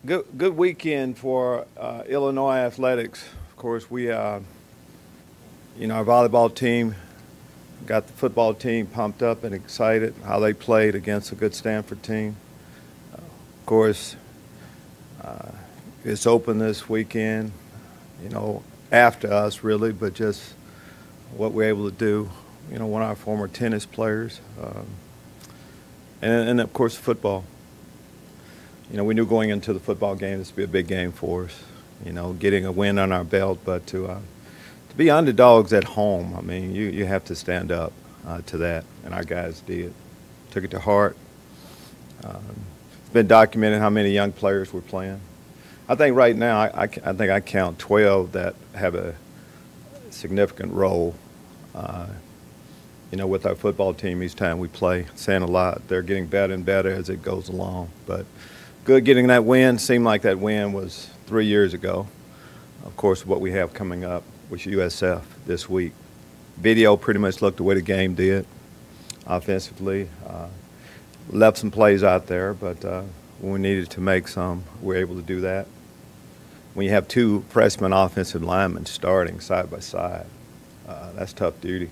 Good weekend for Illinois athletics. Of course, our volleyball team got the football team pumped up and excited how they played against a good Stanford team. Of course, it's open this weekend, after us really, but just what we're able to do. One of our former tennis players, and of course football. We knew going into the football game this would be a big game for us. Getting a win on our belt, but to be underdogs at home, I mean, you have to stand up to that, and our guys did. Took it to heart. It's been documented how many young players we're playing. I think right now, I think I count 12 that have a significant role. With our football team each time we play, saying a lot. They're getting better and better as it goes along, but. Good getting that win. Seemed like that win was 3 years ago. Of course, what we have coming up with USF this week. Video pretty much looked the way the game did offensively. Left some plays out there, but when we needed to make some, we were able to do that. When you have two freshman offensive linemen starting side by side, that's tough duty.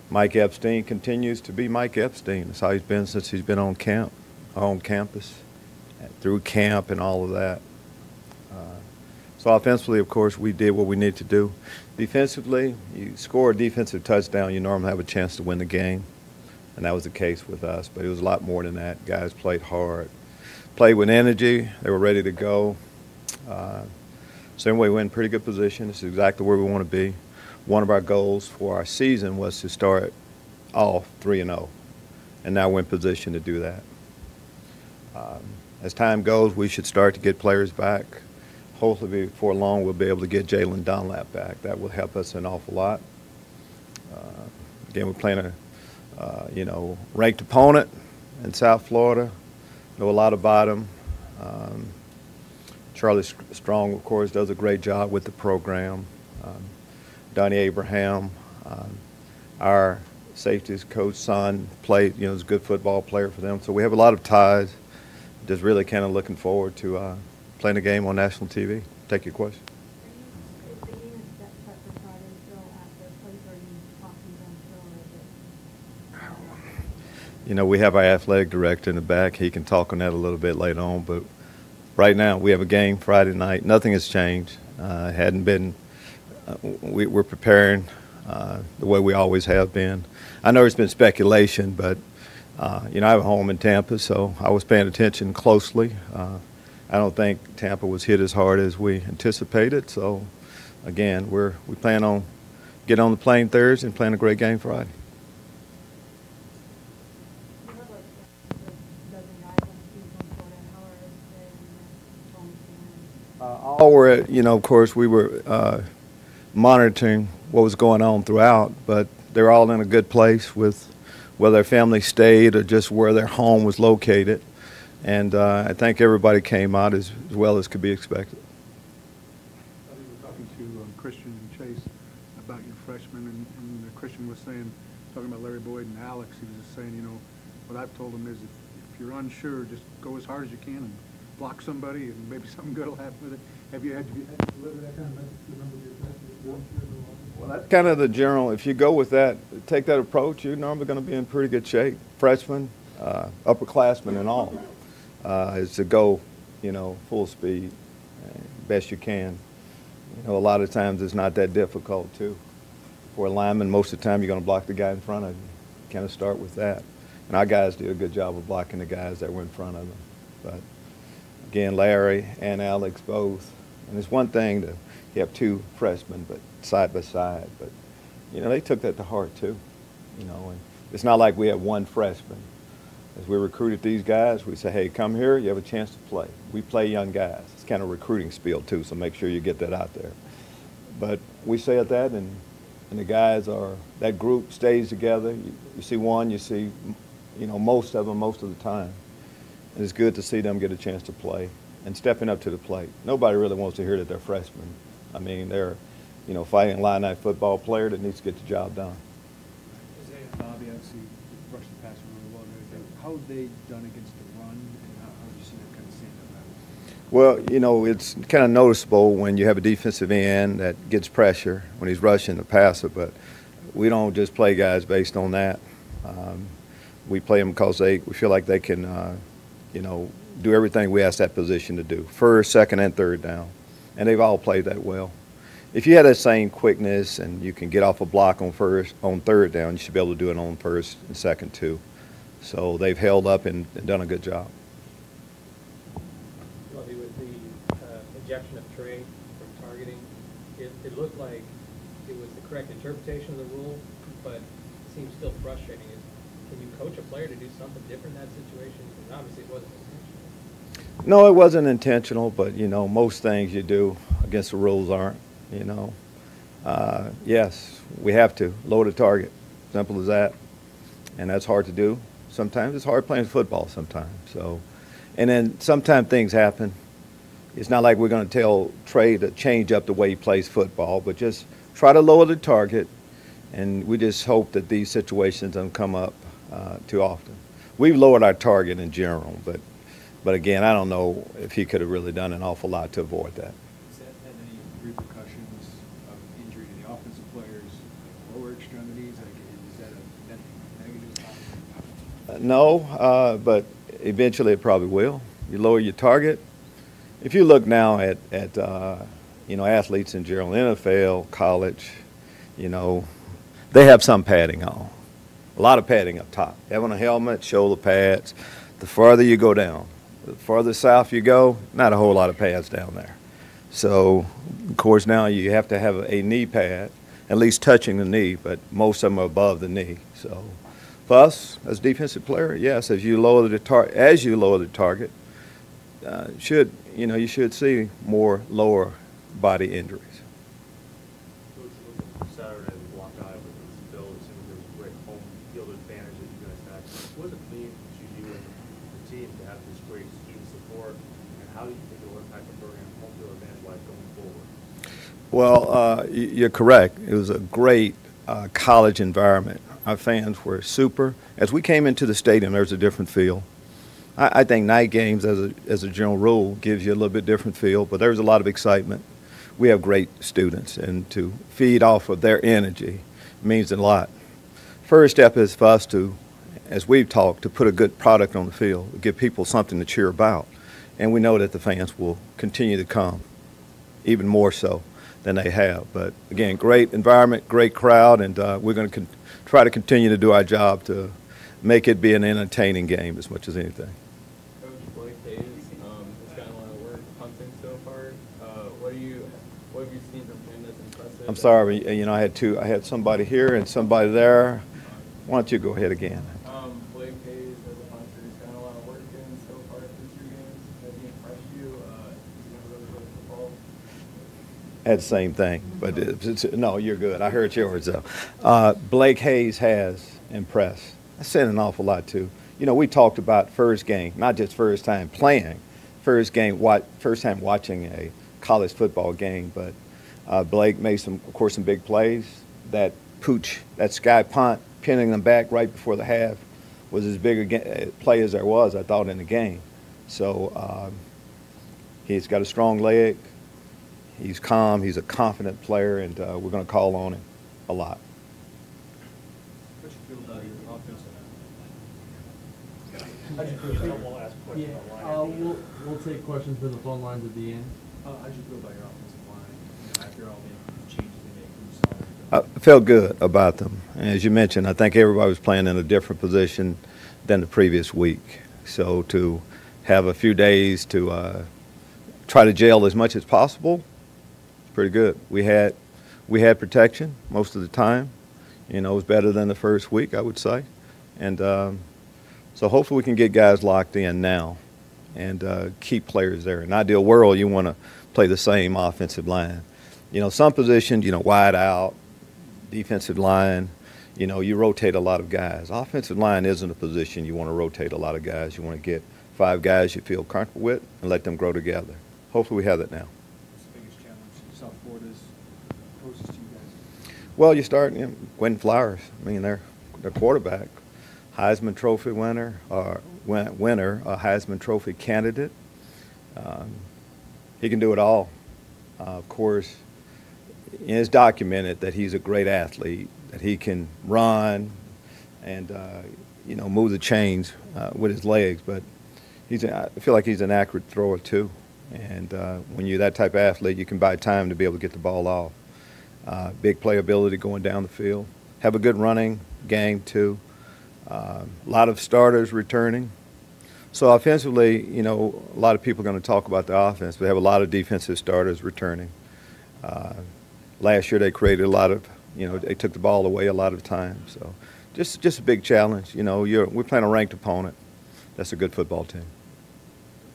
Mike Epstein continues to be Mike Epstein. That's how he's been since he's been on campus, through camp and all of that. So offensively, of course, we did what we needed to do. Defensively, you score a defensive touchdown, you normally have a chance to win the game, and that was the case with us. But it was a lot more than that. Guys played hard, played with energy. They were ready to go. Same way, we're in pretty good position. This is exactly where we want to be. One of our goals for our season was to start off 3-0, and now we're in position to do that. As time goes, we should start to get players back. Hopefully before long we'll be able to get Jalen Dunlap back. That will help us an awful lot. Again, we're playing a ranked opponent in South Florida. Know a lot about him. Charlie Strong, of course, does a great job with the program. Donnie Abraham, our safeties coach son, played, is a good football player for them. So we have a lot of ties. Just really kind of looking forward to playing a game on national TV. Take your question. We have our athletic director in the back. He can talk on that a little bit later on. But right now, we have a game Friday night. Nothing has changed. Hadn't been. We're preparing the way we always have been. I know there's been speculation, but I have a home in Tampa, so I was paying attention closely. I don't think Tampa was hit as hard as we anticipated. So, again, we plan on getting on the plane Thursday and playing a great game Friday. All were, of course, we were monitoring what was going on throughout, but they're all in a good place with where their family stayed or just where their home was located. And I think everybody came out as well as could be expected. We were talking to Christian and Chase about your freshmen, and Christian was talking about Larry Boyd and Alex, he was just saying, what I've told him is if you're unsure, just go as hard as you can and block somebody and maybe something good will happen with it. Have you had to deliver that kind of message to members of your freshmen? Well, that's kind of the general. If you go with that, take that approach, you're normally going to be in pretty good shape. Freshmen, upperclassmen and all, is to go, full speed, best you can. A lot of times it's not that difficult, too. For a lineman, most of the time you're going to block the guy in front of you. Kind of start with that. And our guys did a good job of blocking the guys that were in front of them. But, again, Larry and Alex both. And it's one thing to have two freshmen, but side by side. But, they took that to heart, too. And it's not like we have one freshman. As we recruited these guys, we say, hey, come here, you have a chance to play. We play young guys. It's kind of a recruiting spiel, too, so make sure you get that out there. But we say that, and the guys that group stays together. You see one, you see, most of them most of the time. And it's good to see them get a chance to play and stepping up to the plate. Nobody really wants to hear that they're freshmen. I mean, they're, fighting Illini football player that needs to get the job done. Isaiah and Bobby, obviously, rushed the passer really well. How have they done against the run, and how have you seen Well, you know, it's kind of noticeable when you have a defensive end that gets pressure when he's rushing the passer, but we don't just play guys based on that. We play them because we feel like they can, you know, do everything we ask that position to do, first, second, and third down, and they've all played that well. If you have that same quickness and you can get off a block on third down, you should be able to do it on first and second too. So they've held up and done a good job. Lovey, with the ejection of Trey from targeting, it looked like it was the correct interpretation of the rule, but it seems still frustrating. Can you coach a player to do something different in that situation? Because obviously it wasn't intentional. No, it wasn't intentional, but, you know, most things you do against the rules aren't, you know. Yes, we have to lower the target. Simple as that. And that's hard to do. Sometimes it's hard playing football sometimes. So, and then sometimes things happen. It's not like we're going to tell Trey to change up the way he plays football, but just try to lower the target. And we just hope that these situations don't come up too often. We've lowered our target in general, but again, I don't know if he could have really done an awful lot to avoid that. Has that had any repercussions of injury to the offensive players, like lower extremities? Like, is that a net negative? No, but eventually it probably will. You lower your target. If you look now at you know, athletes in general, NFL, college, you know, they have some padding on. A lot of padding up top. Having a helmet, shoulder pads. The farther you go down, the farther south you go, not a whole lot of pads down there. So, of course, now you have to have a knee pad, at least touching the knee, but most of them are above the knee. So, for us, as a defensive player, yes, as you lower the target, you should see more lower body injuries. Saturday, we walked out with this build. It seemed there was a great home field advantage that you guys had. What does it mean to you and the team to have this great student support, and how do you think it will impact the program home field advantage-wise going forward? Well, you're correct. It was a great college environment. Our fans were super. As we came into the stadium, there was a different feel. I think night games, as a general rule, gives you a little bit different feel, but there was a lot of excitement. We have great students, and to feed off of their energy means a lot. First step is for us to, as we've talked, to put a good product on the field, give people something to cheer about. And we know that the fans will continue to come, even more so than they have. But again, great environment, great crowd, and we're going to try to continue to do our job to make it be an entertaining game as much as anything. Coach Blake Hayes has gotten a lot of work punting so far. What have you seen from him that's impressive? I'm sorry, you know, I had somebody here and somebody there. Why don't you go ahead again? Blake Hayes as a punter, he's gotten a lot of work in so far through 3 games. Has he impressed you? Is he going to really play football? Had the same thing, but no, you're good. I heard yours though. Blake Hayes has impressed. I said an awful lot too. You know, we talked about first game, not just first time playing, first time watching a college football game. But Blake made some big plays. That pooch, that sky punt, pinning them back right before the half, was as big a play as there was, I thought, in the game. So he's got a strong leg. He's calm. He's a confident player, and we're going to call on him a lot. What you feel about your offensive? We'll ask questions online. We'll take questions from the phone lines at the end. How did you feel about your offensive line after all the changes they made from the summer? I felt good about them. As you mentioned, I think everybody was playing in a different position than the previous week. So to have a few days to try to gel as much as possible, pretty good. We had protection most of the time. You know, it was better than the first week, I would say. And so hopefully we can get guys locked in now and keep players there. In an ideal world, you want to play the same offensive line. You know, some positions, you know, wide out, defensive line, you know, you rotate a lot of guys. Offensive line isn't a position you want to rotate a lot of guys. You want to get 5 guys you feel comfortable with and let them grow together. Hopefully we have that now. What's the biggest challenge South Florida's poses to you guys? Well, you start, you know, Quentin Flowers. I mean, they're quarterback, Heisman Trophy winner, a Heisman Trophy candidate. He can do it all. Of course, it's documented that he's a great athlete, that he can run and, you know, move the chains with his legs. But I feel like he's an accurate thrower, too. And when you're that type of athlete, you can buy time to be able to get the ball off. Big playability going down the field. Have a good running game, too. A lot of starters returning. So offensively, you know, a lot of people are going to talk about the offense, but they have a lot of defensive starters returning. Last year they created a lot of, you know, they took the ball away a lot of times. So just a big challenge. You know, we're playing a ranked opponent. That's a good football team.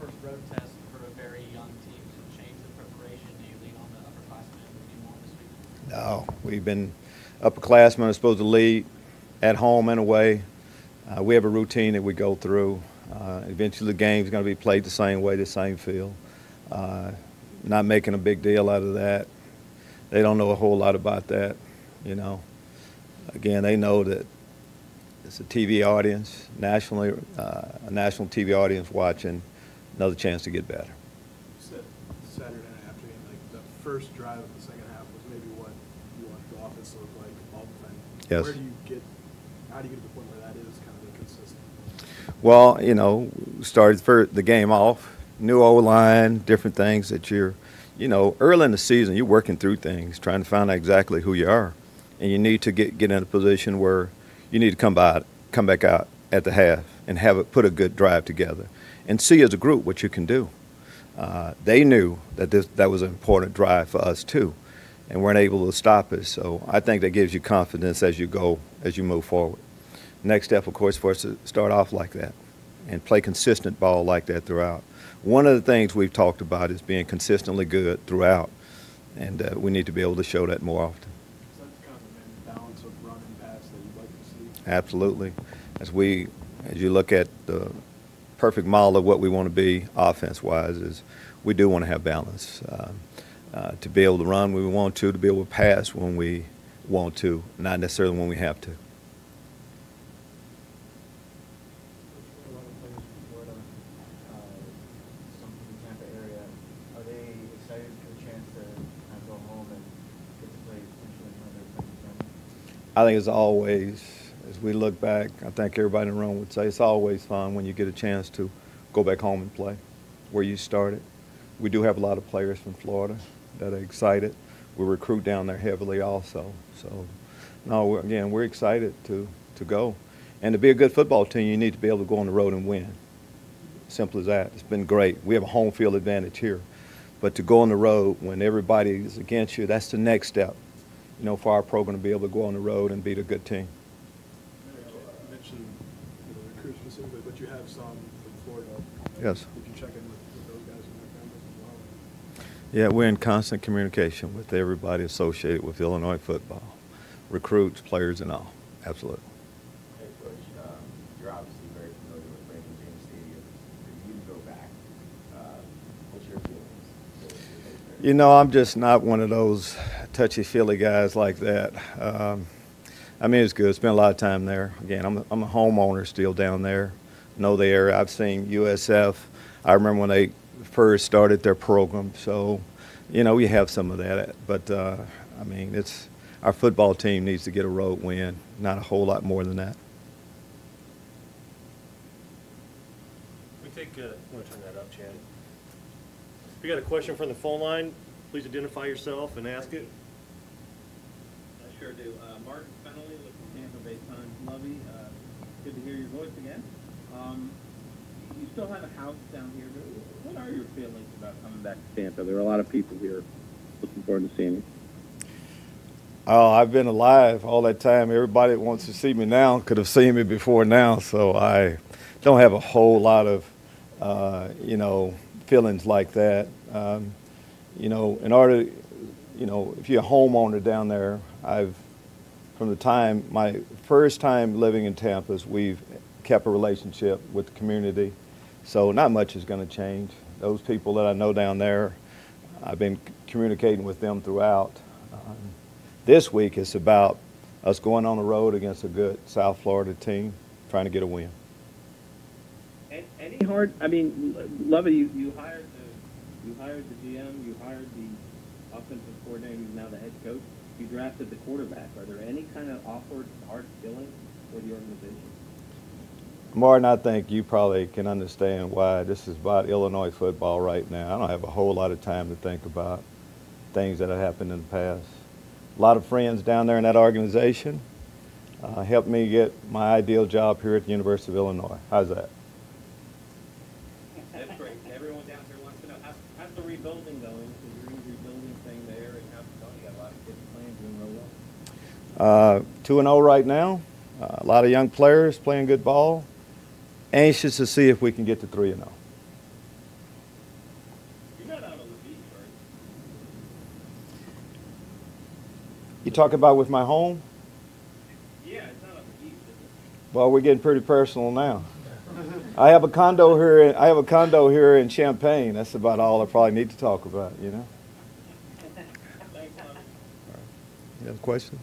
The first road test for a very young team to change the preparation. Do you lean on the upperclassmen to do more this week? No, we've been upperclassmen are supposed to lead at home and away. We have a routine that we go through. Eventually the game's going to be played the same way, the same field. Not making a big deal out of that. They don't know a whole lot about that, you know. Again, they know that it's a TV audience, nationally, a national TV audience watching, another chance to get better. You said Saturday night after game, like the first drive of the second half was maybe what you want the offense to look like all the time. Yes. How do you get to the point where that is kind of consistent? Well, you know, started the game off, new O-line, different things that you know, early in the season, you're working through things, trying to find out exactly who you are. And you need to get in a position where you need to come back out at the half and put a good drive together and see as a group what you can do. They knew that that was an important drive for us too, and weren't able to stop us. So I think that gives you confidence as you move forward. Next step, of course, for us to start off like that and play consistent ball like that throughout. One of the things we've talked about is being consistently good throughout, and we need to be able to show that more often. Is that kind of the main balance of run and pass that you'd like to see? Absolutely. As you look at the perfect model of what we want to be offense-wise, is we do want to have balance. To be able to run when we want to be able to pass when we want to, not necessarily when we have to. A lot of players from Florida, some from the Tampa area, are they excited for the chance to kind of go home and get to play potentially one of their friends and family? I think it's always, as we look back, I think everybody in the room would say it's always fun when you get a chance to go back home and play where you started. We do have a lot of players from Florida that are excited. We recruit down there heavily also. So, no, again, we're excited to go. And to be a good football team, you need to be able to go on the road and win. Simple as that. It's been great. We have a home field advantage here. But to go on the road when everybody is against you, that's the next step, you know, for our program to be able to go on the road and beat a good team. You mentioned recruits specifically, but you have some from Florida. Yes. Did you check in with those guys and their families as well? Yeah, we're in constant communication with everybody associated with Illinois football, recruits, players, and all. Absolutely. Hey, Coach, you're obviously very familiar with Raymond James Stadium. If you go back, what's your feelings? You know, I'm just not one of those touchy-feely guys like that. I mean, it's good. Spent a lot of time there. Again, I'm a homeowner still down there. Know the area. I've seen USF. I remember when they first started their program. So, you know, we have some of that. But, I mean, our football team needs to get a road win, not a whole lot more than that. I'm going to turn that up, Chad. If you got a question from the phone line, please identify yourself and ask it. I sure do. Mark Fennelly with Tampa-based Times-Lovey. Good to hear your voice again. You still have a house down here. What are your feelings about coming back to Tampa? There are a lot of people here looking forward to seeing you. Oh, I've been alive all that time. Everybody that wants to see me now could have seen me before now, so I don't have a whole lot of, you know, feelings like that. You know, in order, you know, if you're a homeowner down there, my first time living in Tampa, we've kept a relationship with the community, so not much is going to change. Those people that I know down there, I've been communicating with them throughout. This week it's about us going on the road against a good South Florida team, trying to get a win. Any hard, I mean, Lovey, you hired You hired the GM, you hired the offensive coordinator, who's now the head coach. You drafted the quarterback. Are there any kind of awkward, hard feelings for the organization? Martin, I think you probably can understand why this is about Illinois football right now. I don't have a whole lot of time to think about things that have happened in the past. A lot of friends down there in that organization helped me get my ideal job here at the University of Illinois. How's that? That's great. Everyone down here wants to know, how's the rebuilding going? Is there any rebuilding thing there? And how's it going? You got a lot of kids playing, doing real well. 2-0 right now. A lot of young players playing good ball. Anxious to see if we can get to 3-0. You're not out on the beach, right? You talk about with my home? Yeah, it's not on the beach, is it? Well, we're getting pretty personal now. I have a condo here. I have a condo here in Champaign. That's about all I probably need to talk about. You know. Thanks, Tom. You have a question? A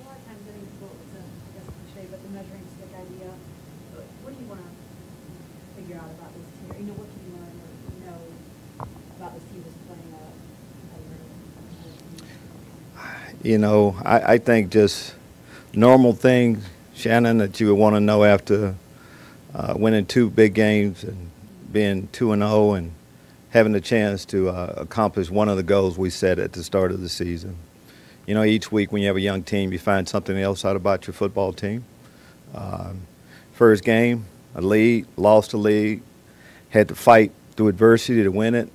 lot of times I think people, it's I guess cliche, but the measuring stick idea. What do you want to figure out about this team? You know, what can you learn or know about this team that's playing a You know, I think just normal things, Shannon, that you would want to know after winning 2 big games and being 2-0 and having the chance to accomplish one of the goals we set at the start of the season. You know, each week when you have a young team, you find something else out about your football team. First game, a lead, lost a lead, had to fight through adversity to win it.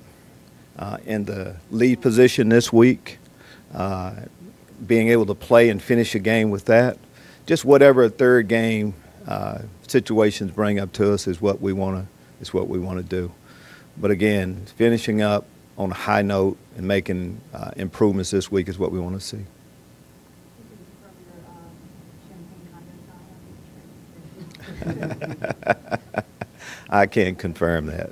In the lead position this week, being able to play and finish a game with that. Just whatever a third game situations bring up to us is what we want to do. But again, finishing up on a high note and making improvements this week is what we want to see. I can't confirm that.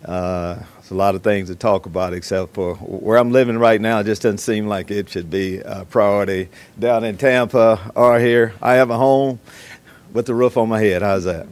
There's a lot of things to talk about, except for where I'm living right now. It just doesn't seem like it should be a priority down in Tampa or here. I have a home with the roof on my head. How's that?